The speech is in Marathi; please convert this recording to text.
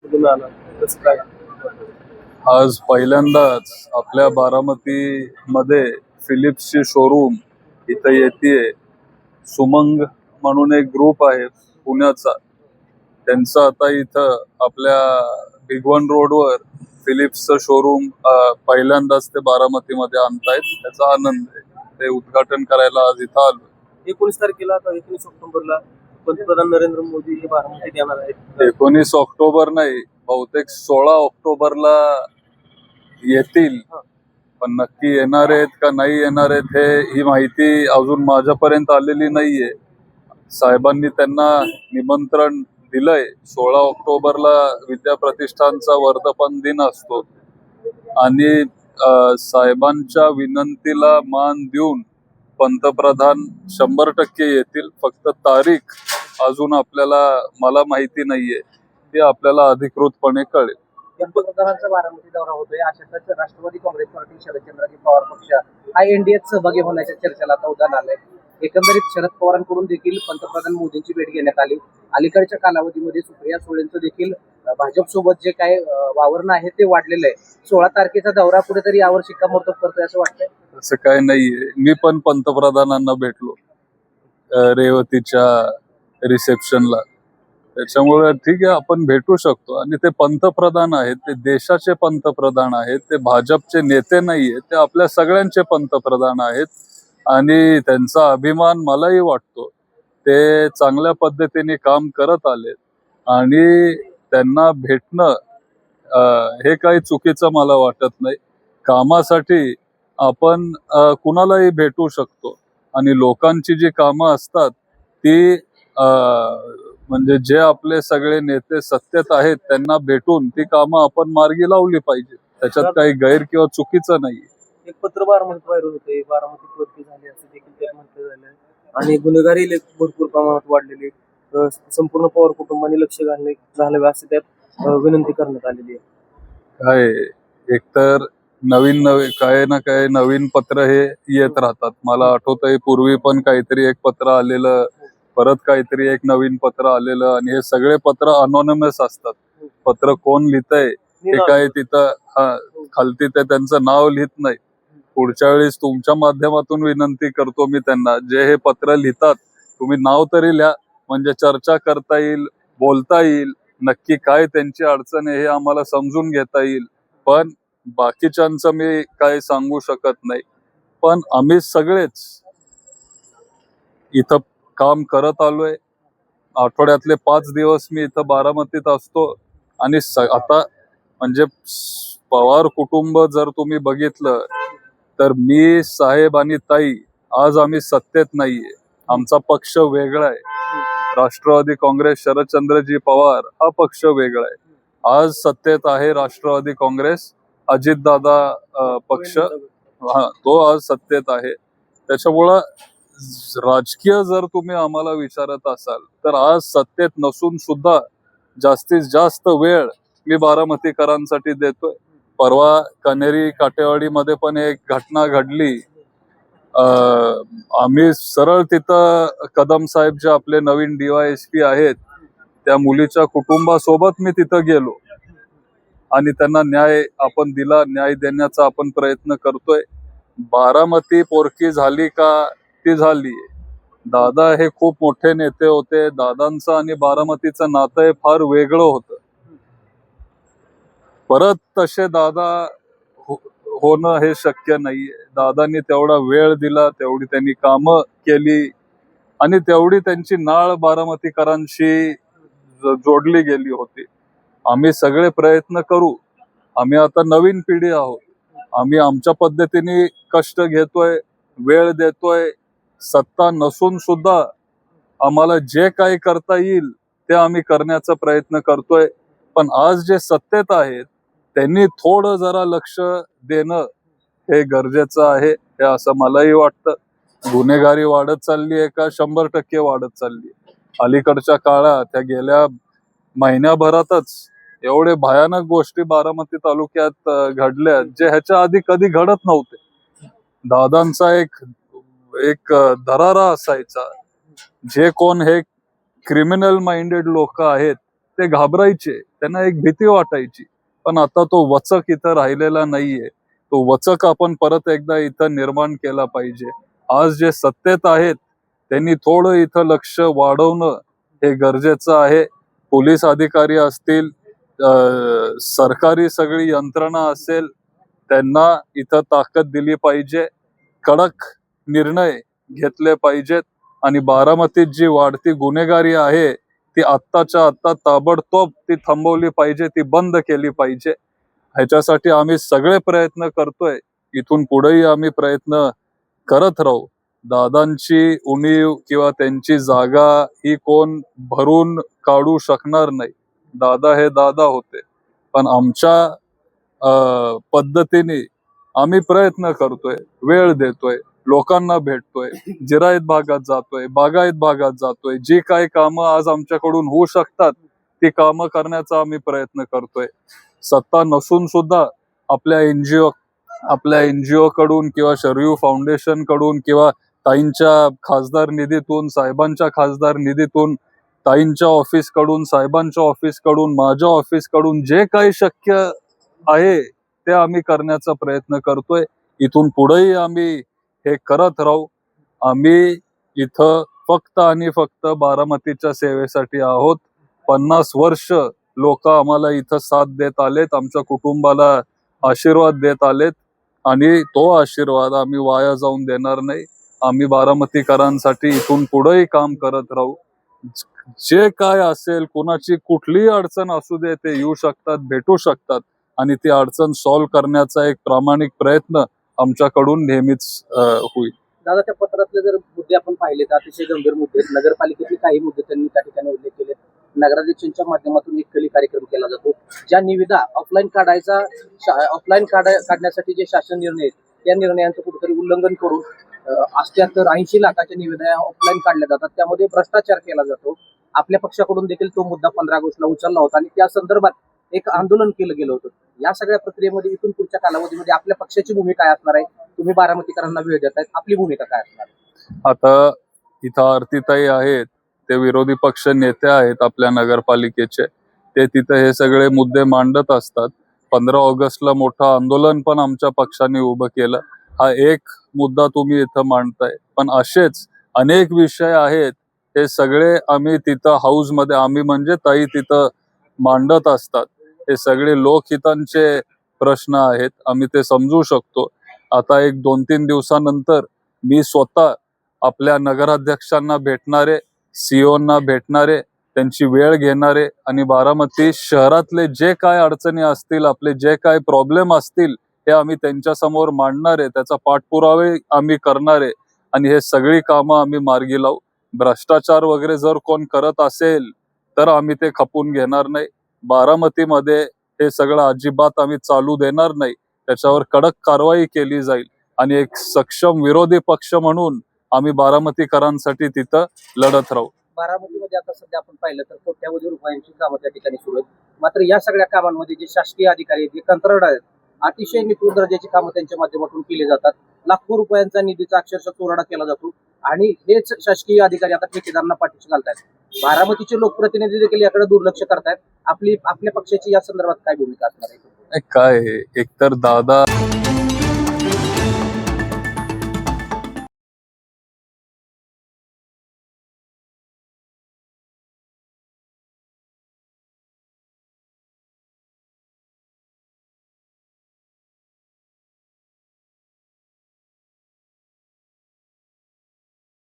कुठून आला कसं काय? आज पहिल्यांदाच आपल्या बारामती मध्ये फिलिप्सची शोरूम इथं येते. सुमंग म्हणून एक ग्रुप आहे पुण्याचा, त्यांचं आता इथं आपल्या भिगवण रोडवर फिलिप्सचं शोरूम पहिल्यांदाच ते बारामतीमध्ये आणतायत. त्याचा आनंद आहे. ते उद्घाटन करायला आज इथं आलो. 19 तारखेला आता 19 ऑक्टोबरला पंतप्रधान नरेंद्र मोदी हे बारामतीत येणार आहेत. 19 ऑक्टोबर नाही, बहुतेक 16 ऑक्टोबरला येतील. पण नक्की येणार आहेत का नाही येणार आहेत ही माहिती अजून माझ्यापर्यंत आलेली नाहीये. साहेबांनी त्यांना निमंत्रण दिलंय. 16 ऑक्टोबरला विद्या प्रतिष्ठानचा वर्धापन दिन असतो आणि साहेबांच्या विनंतीला मान देऊन पंतप्रधान 100% येतील. फक्त तारीख अजून मला माहिती नाहीये, ती आपल्याला अधिकृतपणे कळेल. पंतप्रधानांचा बारामती दौरा होतोय, अशातच राष्ट्रवादी काँग्रेस पार्टी शरदचंद्रजी पवार पक्ष हा एनडीएत सहभागी होण्याच्या चर्चेला आता उधाण आलंय. एकंदरीत शरद पवारांकडून देखील पंतप्रधान मोदींची भेट घेण्यात आली. अलीकडच्या कालावधीमध्ये सुप्रिया सुळेंचं देखील भाजप सोबत जे काय वावरणं आहे ते वाढलेलं आहे. 16 तारखेचा दौरा कुठेतरी यावर शिक्कामोर्तब करतोय असं वाटतंय. असं काय नाहीये. मी पण पंतप्रधानांना भेटलो रेवतीच्या रिसेप्शनला. त्याच्यामुळे ठीक आहे, आपण भेटू शकतो. आणि ते पंतप्रधान आहेत, ते देशाचे पंतप्रधान आहेत, ते भाजपचे नेते नाहीये, ते आपल्या सगळ्यांचे पंतप्रधान आहेत. आणि त्यांचा अभिमान मलाही वाटतो. ते चांगल्या पद्धतीने काम करत आलेत आणि त्यांना भेटणं हे काही चुकीचं मला वाटत नाही. कामासाठी आपण कुणालाही भेटू शकतो आणि लोकांची जी कामं असतात ती म्हणजे जे आपले सगळे नेते सत्तेत आहेत त्यांना भेटून ती कामं आपण मार्गी लावली पाहिजे. त्याच्यात काही गैर किंवा चुकीचं नाही. एक पत्र बारामतीत व्हायरल होते, बारामतीत भरती झाली असं देखील त्यात म्हटलं झालं आणि गुन्हेगारी भरपूर प्रमाणात वाढलेली. संपूर्ण पवार कुटुंबाने लक्ष घालावे असे त्यात विनंती करण्यात आलेली आहे. काय एकतर नवीन काय ना काय नवीन पत्र हे येत राहतात. मला आठवतंय पूर्वी पण काहीतरी एक पत्र आलेलं, परत काहीतरी एक नवीन पत्र आलेलं, आणि हे सगळे पत्र अनॉनिमस असतात. पत्र कोण लिहितंय हे काय तिथं खालती ते त्यांचं नाव लिहित नाही. पुढच्या वेळेस तुमच्या माध्यमातून विनंती करतो मी त्यांना, जे हे पत्र लिहितात तुम्ही नाव तरी लिहा, म्हणजे चर्चा करता येईल, बोलता येईल, नक्की काय त्यांची अडचण आहे हे आम्हाला समजून घेता येईल. पण बाकीच्यांचं मी काय सांगू शकत नाही. पण आम्ही सगळेच इथं काम करत आलोय. आठवड्यातले 5 दिवस मी इथं बारामतीत असतो. आणि आता म्हणजे पवार कुटुंब जर तुम्ही बघितलं तर मी, साहेब आणि ताई आज आम्ही सत्तेत नाहीये. आमचा पक्ष वेगळा आहे. राष्ट्रवादी काँग्रेस शरदचंद्रजी पवार हा पक्ष वेगळा आहे. आज सत्तेत आहे राष्ट्रवादी काँग्रेस, अजितदादा पक्ष, तो आज सत्तेत आहे. त्याच्यामुळं राजकीय जर तुम्ही आम्हाला विचारत असाल तर आज सत्तेत नसून सुद्धा जास्तीत जास्त वेळ मी बारामतीकरांसाठी देतोय. परवा कनेरी काटेवाडीमध्ये पण एक घटना घडली. आम्ही सरळ तिथं कदम साहेब जे आपले नवीन DYSP आहेत त्या मुलीच्या कुटुंबासोबत मी तिथं गेलो आणि त्यांना न्याय आपण दिला. न्याय देण्याचा आपण प्रयत्न करतोय. बारामती पोरकी झाली का? ती झाली. दादा हे खूप मोठे नेते होते. दादांचं आणि बारामतीचं नातं हे फार वेगळं होतं. परत तसे दादा होणं हे शक्य नाहीये. दादांनी तेवढा वेळ दिला, तेवढी त्यांनी कामं केली आणि तेवढी त्यांची नाळ बारामतीकरांशी जोडली गेली होती. आम्ही सगळे प्रयत्न करू. आम्ही आता नवीन पिढी आहोत. आम्ही आमच्या पद्धतीने कष्ट घेतोय, वेळ देतोय. सत्ता नसून सुद्धा आम्हाला जे काही करता येईल ते आम्ही करण्याचा प्रयत्न करतोय. पण आज जे सत्तेत आहेत त्यांनी थोडं जरा लक्ष देणं हे गरजेचं आहे, हे असं मलाही वाटतं. गुन्हेगारी वाढत चालली आहे का? 100% वाढत चालली आहे. अलीकडच्या काळात त्या गेल्या महिन्याभरातच एवढे भयानक गोष्टी बारामती तालुक्यात घडल्या जे ह्याच्या आधी कधी घडत नव्हते. दादांचा एक दरारा असायचा. जे कोण हे क्रिमिनल माइंडेड लोक आहेत ते घाबरायचे, त्यांना एक भीती वाटायची. पण आता तो वचक इथं राहिलेला नाहीये. तो वचक आपण परत एकदा इथं निर्माण केला पाहिजे. आज जे सत्तेत आहेत त्यांनी थोडं इथं लक्ष वाढवणं हे गरजेचं आहे. पोलीस अधिकारी असतील, सरकारी सगळी यंत्रणा असेल, त्यांना इथं ताकद दिली पाहिजे, कडक निर्णय घेतले पाहिजेत आणि बारामतीत जी वाढती गुन्हेगारी आहे ती आत्ताच्या आत्ता ताबडतोब ती थांबवली पाहिजे, ती बंद केली पाहिजे. ह्याच्यासाठी आम्ही सगळे प्रयत्न करतोय. इथून पुढेही आम्ही प्रयत्न करत राहू. दादांची उणीव किंवा त्यांची जागा ही कोण भरून काढू शकणार नाही. दादा हे दादा होते, पण आमच्या पद्धतीने आम्ही प्रयत्न करतोय, वेळ देतोय, लोकांना भेटतोय, जिरायत भागात जातोय, बागायत भागात जातोय. जी काही कामं आज आमच्याकडून होऊ शकतात ती कामं करण्याचा आम्ही प्रयत्न करतोय. सत्ता नसून सुद्धा आपल्या एनजीओ कडून किंवा शरयू फाउंडेशन कडून किंवा ताईंच्या खासदार निधीतून, साहेबांच्या खासदार निधीतून, ताईंच्या ऑफिस कडून, साहेबांच्या ऑफिस कडून, माझ्या ऑफिस कडून जे काही शक्य आहे ते आम्ही करण्याचा प्रयत्न करतोय. इथून पुढेही आम्ही हे करत राहू. आम्ही इथं फक्त आणि फक्त बारामतीच्या सेवेसाठी आहोत. 50 वर्ष लोक आम्हाला इथं साथ देत आलेत, आमच्या कुटुंबाला आशीर्वाद देत आलेत आणि तो आशीर्वाद आम्ही वाया जाऊन देणार नाही. आम्ही बारामतीकरांसाठी इथून पुढेही काम करत राहू. जे काय असेल, कोणाची कुठलीही अडचण असू दे, ते येऊ शकतात, भेटू शकतात आणि ती अडचण सॉल्व्ह करण्याचा एक प्रामाणिक प्रयत्न आमच्याकडून नेहमीच होईल. दादा, त्या पत्रातले जर मुद्दे आपण पाहिले तर अतिशय गंभीर मुद्दे आहेत. नगरपालिकेतले काही मुद्दे त्यांनी त्या ठिकाणी उल्लेख केले. नगराध्यक्षांच्या माध्यमातून एक कली केला जातो. ज्या निविदा ऑफलाईन काढण्यासाठी जे शासन निर्णय आहेत त्या निर्णयांचं कुठेतरी उल्लंघन करून 80 लाखाच्या निविदा ऑफलाईन काढल्या जातात. त्यामध्ये भ्रष्टाचार केला जातो. आपल्या पक्षाकडून देखील तो मुद्दा 15 ऑगस्टला उचलला होता आणि त्या संदर्भात एक आंदोलन केलं गेलं होतं. या सगळ्या प्रक्रियेमध्ये इथून पुढच्या कालावधीमध्ये आपल्या पक्षाची भूमिका काय असणार आहे? तुम्ही बारामतीकरांना वेळ देतायत, आपली भूमिका काय असणार आहे? आता इथं आरतीताई आहेत, ते विरोधी पक्ष नेते आहेत आपल्या नगरपालिकेचे. ते तिथे हे सगळे मुद्दे मांडत असतात. 15 ऑगस्टला मोठं आंदोलन पण आमच्या पक्षाने उभं केलं. हा एक मुद्दा तुम्ही इथं मांडताय, पण असेच अनेक विषय आहेत. हे सगळे आम्ही तिथं हाऊसमध्ये, आम्ही म्हणजे ताई तिथं मांडत असतात. हे सगळे लोकहितांचे प्रश्न आहेत, आम्ही ते समजू शकतो. आता एक 2-3 दिवसानंतर मी स्वतः आपल्या नगराध्यक्षांना भेटणारे, सीओना भेटणारे, त्यांची वेळ घेणारे आणि बारामती शहरातले जे काय अडचणी असतील, आपले जे काय प्रॉब्लेम असतील, हे आम्ही त्यांच्या समोर मांडणारे, त्याचा पाठपुरावे आम्ही करणारे आणि हे सगळी कामं आम्ही मार्गी लावू. भ्रष्टाचार वगैरे जर कोण करत असेल तर आम्ही ते खपून घेणार नाही. बारामतीमध्ये हे सगळं अजिबात आम्ही चालू देणार नाही. त्याच्यावर कडक कारवाई केली जाईल आणि एक सक्षम विरोधी पक्ष म्हणून आम्ही बारामतीकरांसाठी तिथं लढत राहू. बारामतीमध्ये आता सध्या आपण पाहिलं तर कोट्यावधी रुपयांची कामं त्या ठिकाणी सुरू आहेत. मात्र या सगळ्या कामांमध्ये जे शासकीय अधिकारी आहेत, जे कंत्राटदार आहेत, अतिशय निपुण दर्जाची कामं त्यांच्या माध्यमातून केली जातात. लाखो रुपयांचा निधीचा अक्षरशः चोराडा केला जातो आणि हेच शासकीय अधिकारी आता ठेकेदारांना पाठीशी घालतायत. बारामतीचे लोकप्रतिनिधी देखील याकडे दुर्लक्ष करतायत. आपल्या पक्षाची या संदर्भात काय भूमिका असणार आहे? काय एकतर दादा